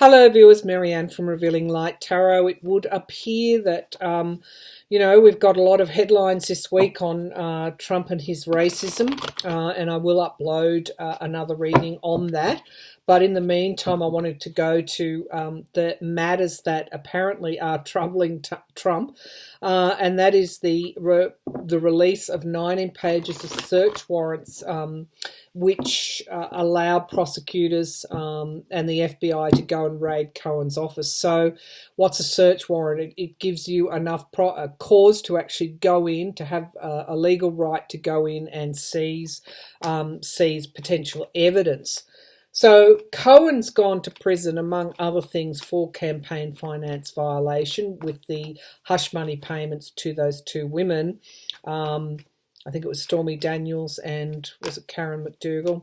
Hello viewers, Marianne from Revealing Light Tarot. It would appear that, we've got a lot of headlines this week on Trump and his racism, and I will upload another reading on that. But in the meantime, I wanted to go to the matters that apparently are troubling Trump, and that is the release of 19 pages of search warrants which allowed prosecutors and the FBI to go and raid Cohen's office. So what's a search warrant? It gives you enough cause to actually go in, to have a legal right to go in and seize potential evidence. So Cohen's gone to prison, among other things, for campaign finance violation with the hush money payments to those two women. I think it was Stormy Daniels and was it Karen McDougal?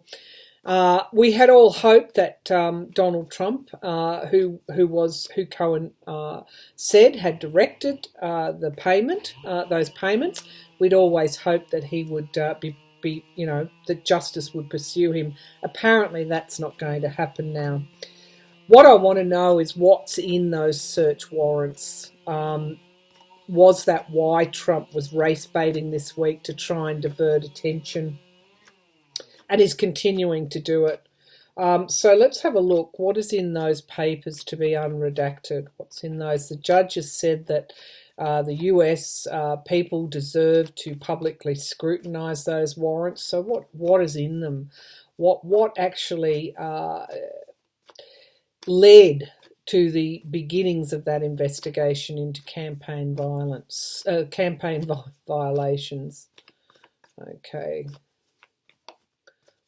We had all hoped that Donald Trump, who Cohen said had directed those payments, we'd always hoped that he would that justice would pursue him. Apparently that's not going to happen now. What I want to know is what's in those search warrants. Was that why Trump was race baiting this week to try and divert attention? And is continuing to do it. So let's have a look. What is in those papers to be unredacted? What's in those? The judge has said that the US people deserve to publicly scrutinise those warrants. So what is in them? What actually led to the beginnings of that investigation into campaign violations? Okay.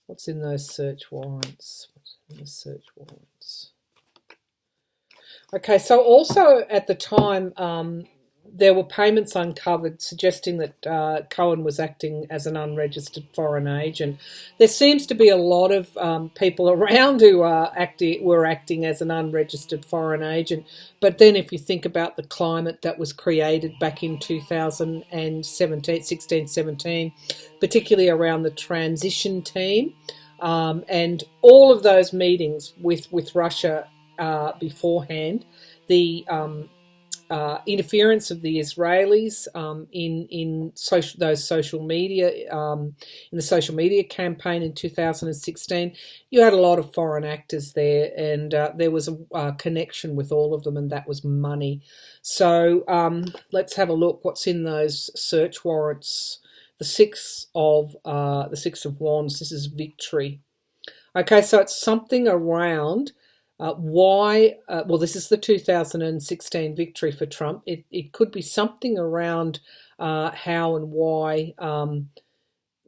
What's in those search warrants? Okay, so also at the time, there were payments uncovered suggesting that Cohen was acting as an unregistered foreign agent. There seems to be a lot of people around who were acting as an unregistered foreign agent. But then if you think about the climate that was created back in 2016-17, particularly around the transition team, and all of those meetings with Russia beforehand, the interference of the Israelis in those social media, in the social media campaign in 2016, you had a lot of foreign actors there, and there was a connection with all of them, and that was money. So let's have a look. What's in those search warrants? The Six of Wands. This is victory. Okay, so it's something around. This is the 2016 victory for Trump. It could be something around how and why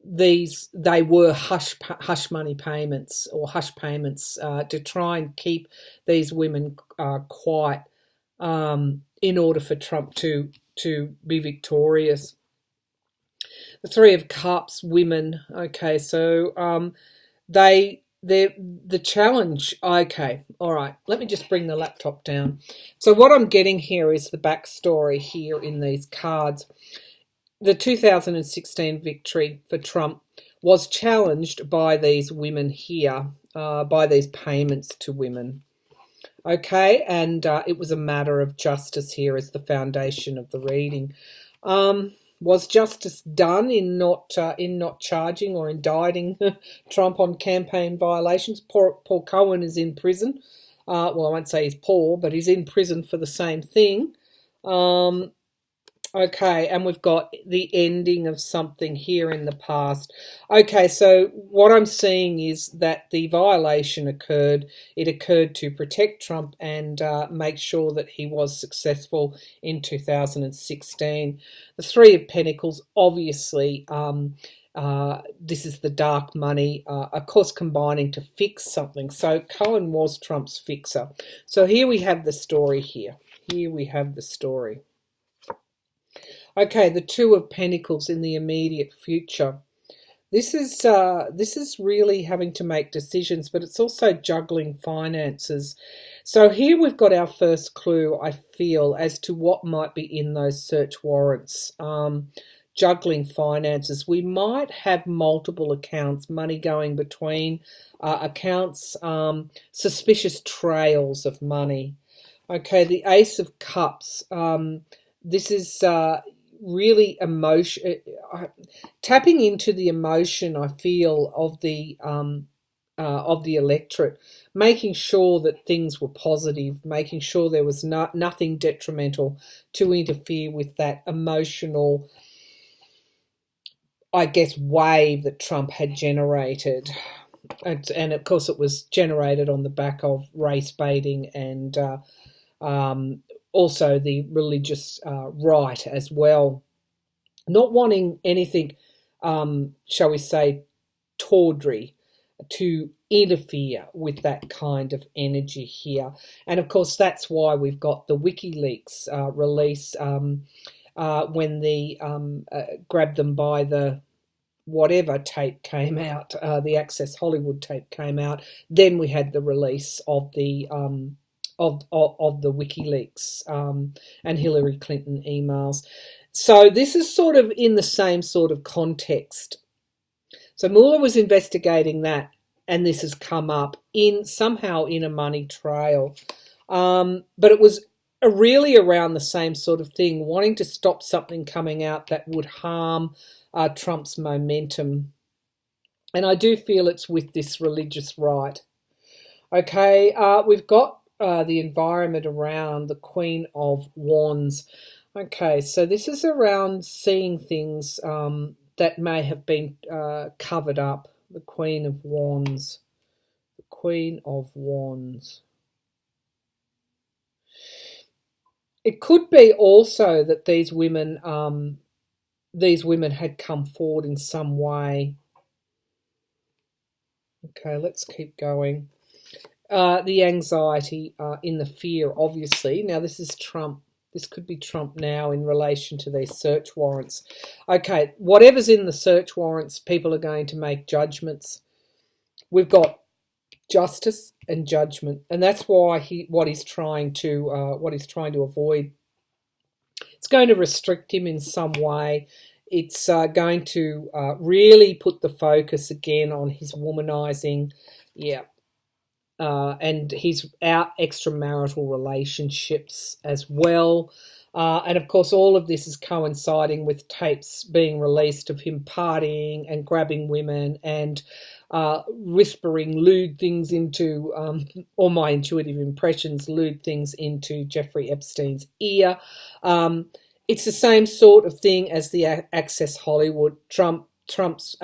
they were hush money payments or hush payments to try and keep these women quiet in order for Trump to be victorious. The Three of Cups, women. Okay, so the challenge, okay, all right, let me just bring the laptop down. So what I'm getting here is the backstory here in these cards. The 2016 victory for Trump was challenged by these women here, by these payments to women. Okay, and it was a matter of justice here as the foundation of the reading. Was justice done in not charging or indicting Trump on campaign violations? Paul Cohen is in prison. Well, I won't say he's poor, but he's in prison for the same thing. Okay, and we've got the ending of something here in the past. Okay, so what I'm seeing is that the violation occurred. It occurred to protect Trump and make sure that he was successful in 2016. The Three of Pentacles, obviously, this is the dark money, of course, combining to fix something. So Cohen was Trump's fixer. So here we have the story here. Here we have the story. Okay, the Two of Pentacles in the immediate future. This is really having to make decisions, but it's also juggling finances. So here we've got our first clue, I feel, as to what might be in those search warrants. juggling finances. We might have multiple accounts, money going between accounts, suspicious trails of money. Okay, the Ace of Cups. This is really emotion, tapping into the emotion, I feel, of the electorate, making sure that things were positive, making sure there was nothing detrimental to interfere with that emotional, I guess, wave that Trump had generated. And of course, it was generated on the back of race baiting and also the religious right as well. Not wanting anything, shall we say, tawdry to interfere with that kind of energy here. And of course, that's why we've got the WikiLeaks release when the Grab Them by the whatever tape came out, the Access Hollywood tape came out. Then we had the release of the the WikiLeaks and Hillary Clinton emails. So this is sort of in the same sort of context. So Mueller was investigating that, and this has come up somehow in a money trail. But it was really around the same sort of thing, wanting to stop something coming out that would harm Trump's momentum. And I do feel it's with this religious right. Okay, we've got the environment around the Queen of Wands. Okay, so this is around seeing things that may have been covered up. The Queen of Wands. The Queen of Wands. It could be also that these women had come forward in some way. Okay, let's keep going. The anxiety in the fear, obviously. Now, this is Trump. This could be Trump now in relation to these search warrants. Okay, whatever's in the search warrants, people are going to make judgments. We've got justice and judgment, and that's why what he's trying to avoid. It's going to restrict him in some way. It's going to really put the focus again on his womanizing, and his extramarital relationships as well. And of course, all of this is coinciding with tapes being released of him partying and grabbing women and whispering lewd things into, or my intuitive impressions, lewd things into Jeffrey Epstein's ear. It's the same sort of thing as the Access Hollywood. Trump's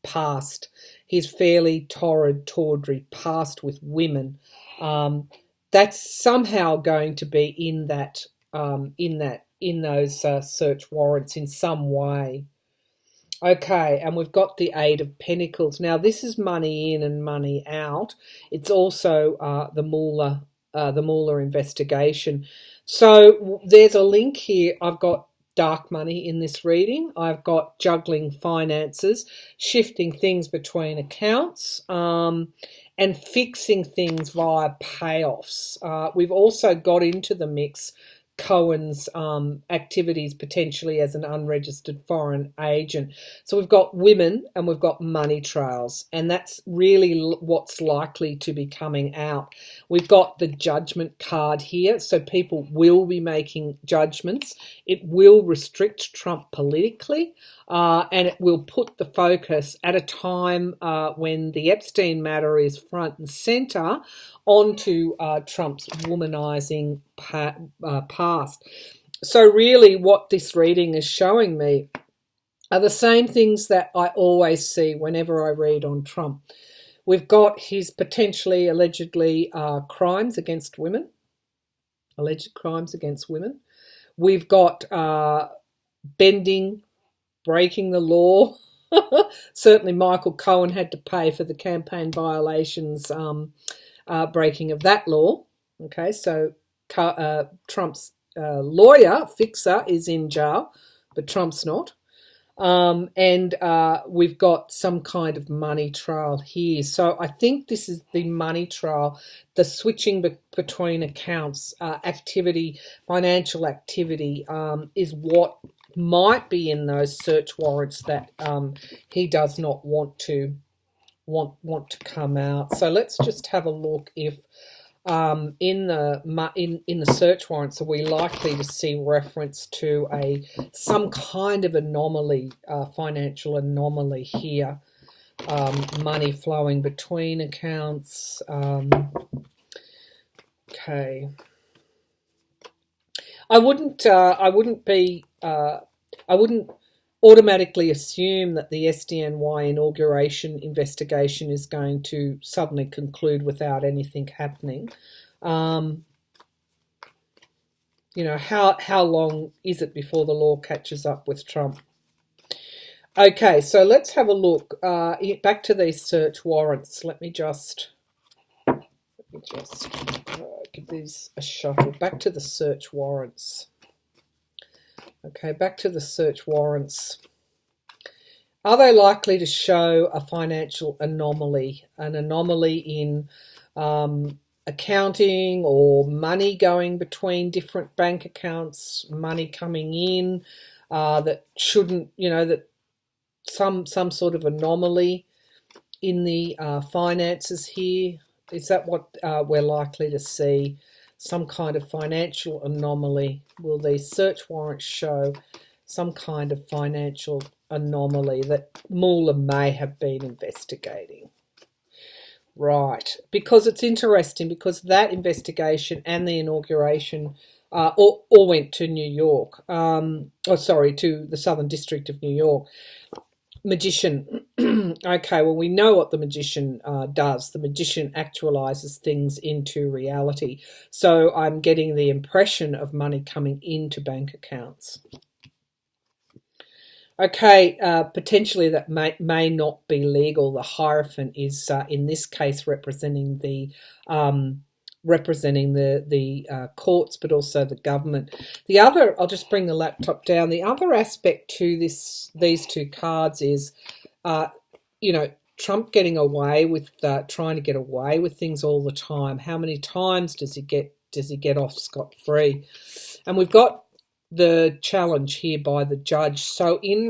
past, his fairly tawdry past with women. That's somehow going to be in those search warrants in some way. Okay, and we've got the Eight of Pentacles. Now, this is money in and money out. It's also the Mueller investigation. So there's a link here. I've got dark money in this reading. I've got juggling finances, shifting things between accounts, and fixing things via payoffs. We've also got into the mix Cohen's activities potentially as an unregistered foreign agent. So we've got women and we've got money trails, and that's really what's likely to be coming out. We've got the judgment card here, so people will be making judgments. It will restrict Trump politically, and it will put the focus at a time when the Epstein matter is front and center onto Trump's womanizing past. So really what this reading is showing me are the same things that I always see whenever I read on Trump. We've got his potentially, allegedly, crimes against women, alleged crimes against women. We've got bending, breaking the law. Certainly Michael Cohen had to pay for the campaign violations, breaking of that law. Okay, so Trump's lawyer, fixer, is in jail, but Trump's not. And we've got some kind of money trail here. So I think this is the money trail, the switching between accounts, activity, financial activity, is what might be in those search warrants that he does not want to come out. So let's just have a look if in the search warrants, are we likely to see reference to some kind of anomaly, financial anomaly here, money flowing between accounts. Okay, I wouldn't automatically assume that the SDNY inauguration investigation is going to suddenly conclude without anything happening. You know, how long is it before the law catches up with Trump? Okay, so let's have a look back to these search warrants. Let me just give these a shuffle. Back to the search warrants. Okay, back to the search warrants. Are they likely to show a financial anomaly, an anomaly in accounting or money going between different bank accounts, money coming in that shouldn't, you know, that some sort of anomaly in the finances here? Is that what we're likely to see? Some kind of financial anomaly? Will these search warrants show some kind of financial anomaly that Mueller may have been investigating? Right, because it's interesting, because that investigation and the inauguration all went to New York, to the Southern District of New York. Magician. Okay, well, we know what the magician does. The magician actualizes things into reality. So I'm getting the impression of money coming into bank accounts. Okay, potentially that may not be legal. The Hierophant is, in this case, representing the courts, but also the government. The other, I'll just bring the laptop down. The other aspect to these two cards is, you know, Trump getting away with trying to get away with things all the time. How many times does he get off scot-free? And we've got the challenge here by the judge. So in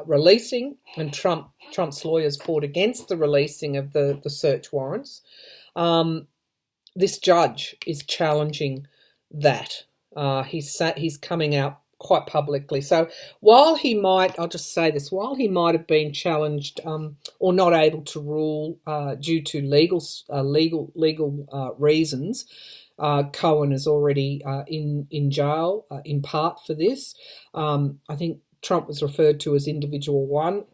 releasing, and Trump's lawyers fought against the releasing of the search warrants. This judge is challenging that. He's coming out quite publicly. So while he might, I'll just say this, while he might have been challenged or not able to rule due to legal reasons, Cohen is already in jail in part for this. I think Trump was referred to as individual one,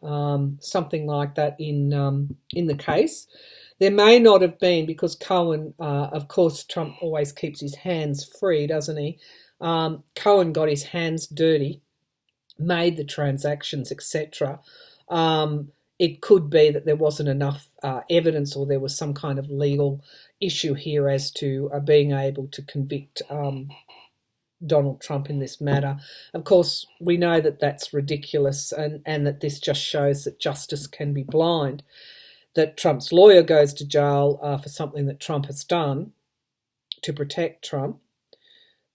something like that in the case. There may not have been, because Cohen, of course, Trump always keeps his hands free, doesn't he? Cohen got his hands dirty, made the transactions, etc. It could be that there wasn't enough evidence, or there was some kind of legal issue here as to being able to convict Donald Trump in this matter. Of course, we know that that's ridiculous, and that this just shows that justice can be blind. That Trump's lawyer goes to jail for something that Trump has done to protect Trump.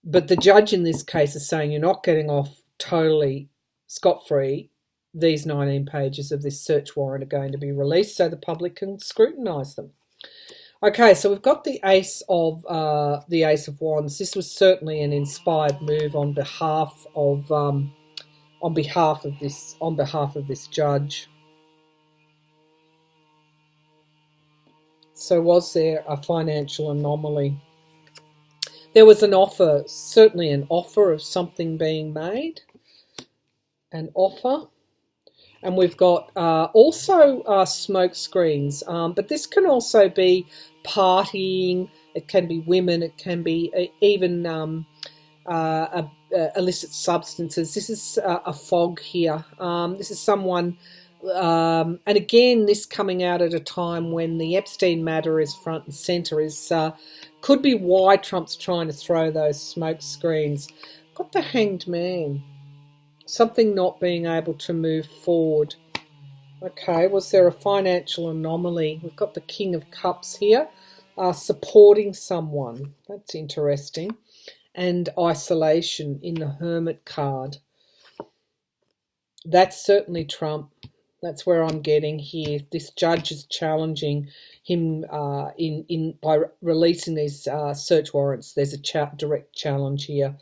But the judge in this case is saying you're not getting off totally scot-free. These 19 pages of this search warrant are going to be released so the public can scrutinise them. Okay, so we've got the Ace of Wands. This was certainly an inspired move on behalf of this judge. So was there a financial anomaly? There was an offer, certainly an offer of something being made. An offer. And we've got also smoke screens. But this can also be partying. It can be women. It can be even illicit substances. This is a fog here. This is someone... and again, this coming out at a time when the Epstein matter is front and centre could be why Trump's trying to throw those smoke screens. Got the Hanged Man. Something not being able to move forward. Okay, was there a financial anomaly? We've got the King of Cups here, supporting someone. That's interesting. And isolation in the Hermit card. That's certainly Trump. That's where I'm getting here. This judge is challenging him in by releasing these search warrants. There's a direct challenge here.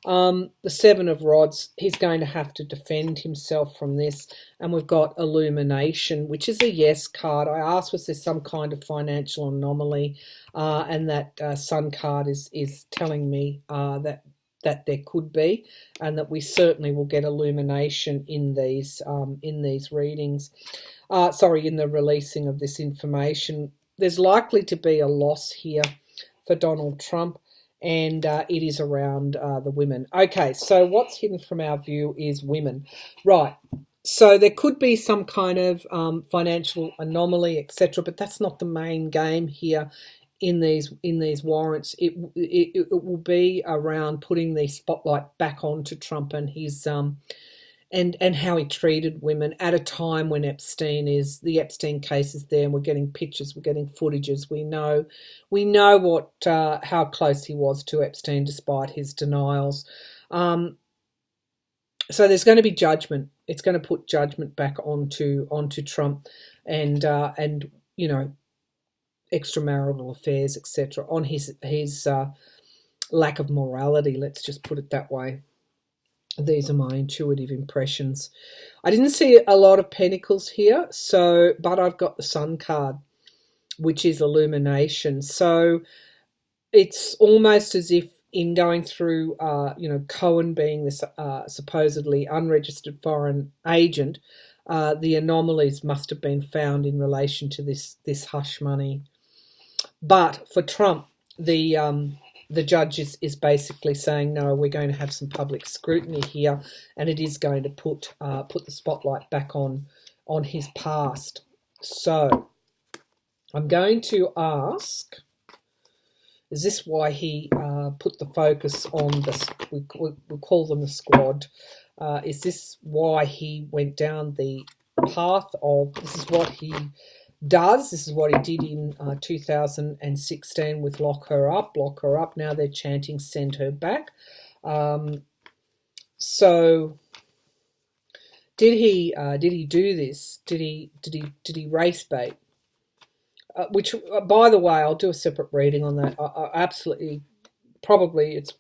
The Seven of Rods, he's going to have to defend himself from this. And we've got Illumination, which is a yes card. I asked, was there some kind of financial anomaly? And that Sun card is telling me that there could be, and that we certainly will get illumination in these readings. In the releasing of this information. There's likely to be a loss here for Donald Trump, and it is around the women. Okay, so what's hidden from our view is women. Right, so there could be some kind of financial anomaly, etc., but that's not the main game here in these warrants. It will be around putting the spotlight back onto Trump and his and how he treated women at a time when the Epstein case is there, and we're getting pictures, we're getting footages. We know what how close he was to Epstein despite his denials. So there's going to be judgment. It's going to put judgment back onto Trump, and extramarital affairs, etc., on his lack of morality. Let's just put it that way. These are my intuitive impressions. I didn't see a lot of pentacles here, but I've got the Sun card, which is illumination. So it's almost as if in going through, Cohen being this supposedly unregistered foreign agent, the anomalies must have been found in relation to this hush money. But for Trump, the judge is basically saying, no, we're going to have some public scrutiny here, and it is going to put the spotlight back on his past. So I'm going to ask, is this why he put the focus on this? We call them the squad. Is this why he went down the path of, this is what he does, this is what he did in 2016 with lock her up. Now they're chanting send her back. So did he do this? Did he race bait? Which, by the way, I'll do a separate reading on that. Absolutely, it's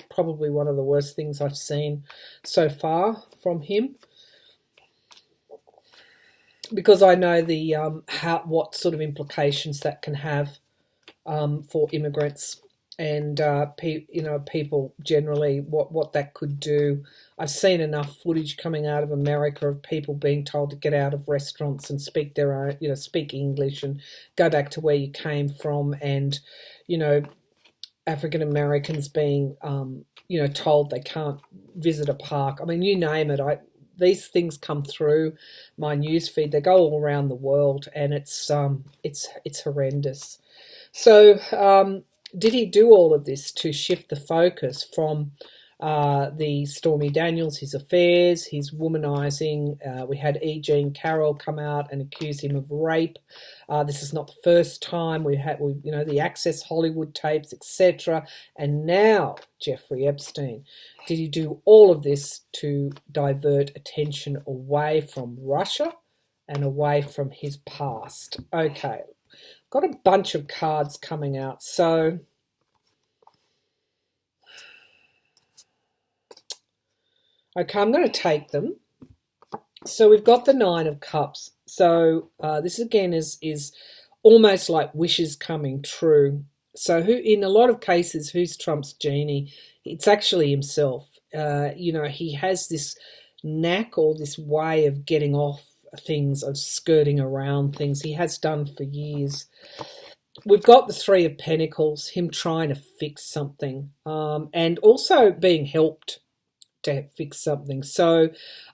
probably one of the worst things I've seen so far from him, because I know the what sort of implications that can have for immigrants and people generally, what that could do. I've seen enough footage coming out of America of people being told to get out of restaurants and speak their own, speak English and go back to where you came from, and African Americans being told they can't visit a park. I mean, you name it. These things come through my newsfeed. They go all around the world, and it's horrendous. So did he do all of this to shift the focus from the Stormy Daniels, his affairs, his womanizing? We had E. Jean Carroll come out and accuse him of rape. This is not the first time. We the Access Hollywood tapes, etc. And now Jeffrey Epstein. Did he do all of this to divert attention away from Russia and away from his past? Okay, got a bunch of cards coming out. So okay, I'm going to take them. So we've got the Nine of Cups. So this again is almost like wishes coming true. So in a lot of cases, who's Trump's genie? It's actually himself. He has this knack or this way of getting off things, of skirting around things. He has done for years. We've got the Three of Pentacles, him trying to fix something, and also being helped to fix something. So,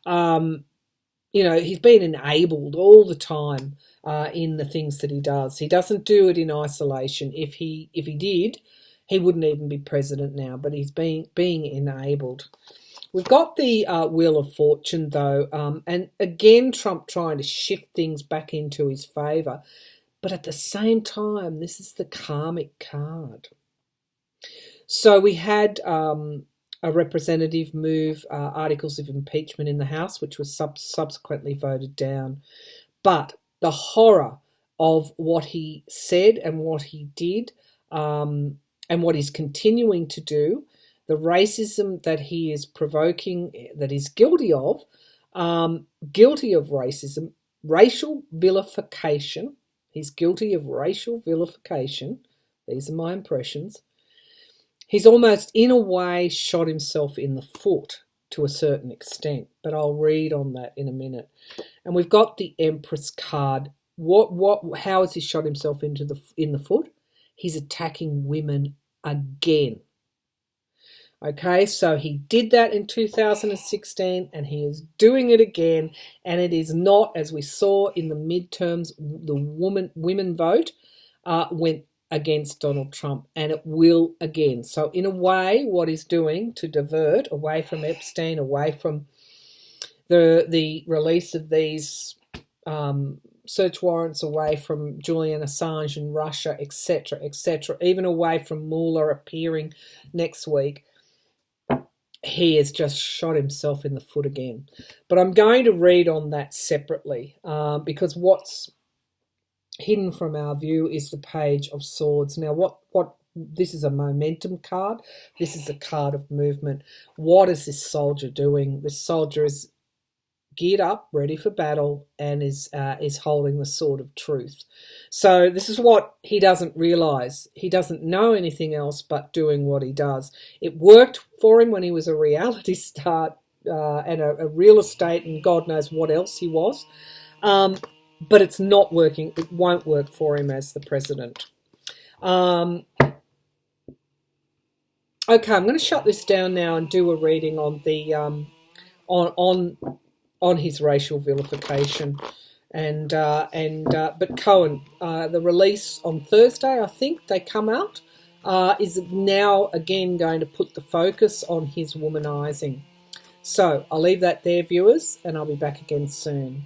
he's been enabled all the time in the things that he does. He doesn't do it in isolation. If he did, he wouldn't even be president now, but he's being enabled. We've got the Wheel of Fortune, though, and again, Trump trying to shift things back into his favour. But at the same time, this is the karmic card. So we had a a representative move articles of impeachment in the House, which was subsequently voted down. But the horror of what he said and what he did, and what he's continuing to do, the racism that he is provoking, that he's guilty of racism, racial vilification. He's guilty of racial vilification. These are my impressions. He's almost, in a way, shot himself in the foot to a certain extent, but I'll read on that in a minute. And we've got the Empress card. How has he shot himself in the foot? He's attacking women again. Okay, so he did that in 2016 and he is doing it again, and it is not, as we saw in the midterms, the women vote went against Donald Trump, and it will again. So in a way, what he's doing to divert away from Epstein, away from the release of these search warrants, away from Julian Assange in Russia, etc., even away from Mueller appearing next week, he has just shot himself in the foot again. But I'm going to read on that separately because what's hidden from our view is the Page of Swords. Now, what this is a momentum card. This is a card of movement. What is this soldier doing? This soldier is geared up, ready for battle, and is holding the sword of truth. So this is what he doesn't realise. He doesn't know anything else but doing what he does. It worked for him when he was a reality star and a real estate and God knows what else he was. But it's not working. It won't work for him as the president. Okay, I'm going to shut this down now and do a reading on the on his racial vilification, but Cohen, the release on Thursday, I think they come out, is now again going to put the focus on his womanising. So I'll leave that there, viewers, and I'll be back again soon.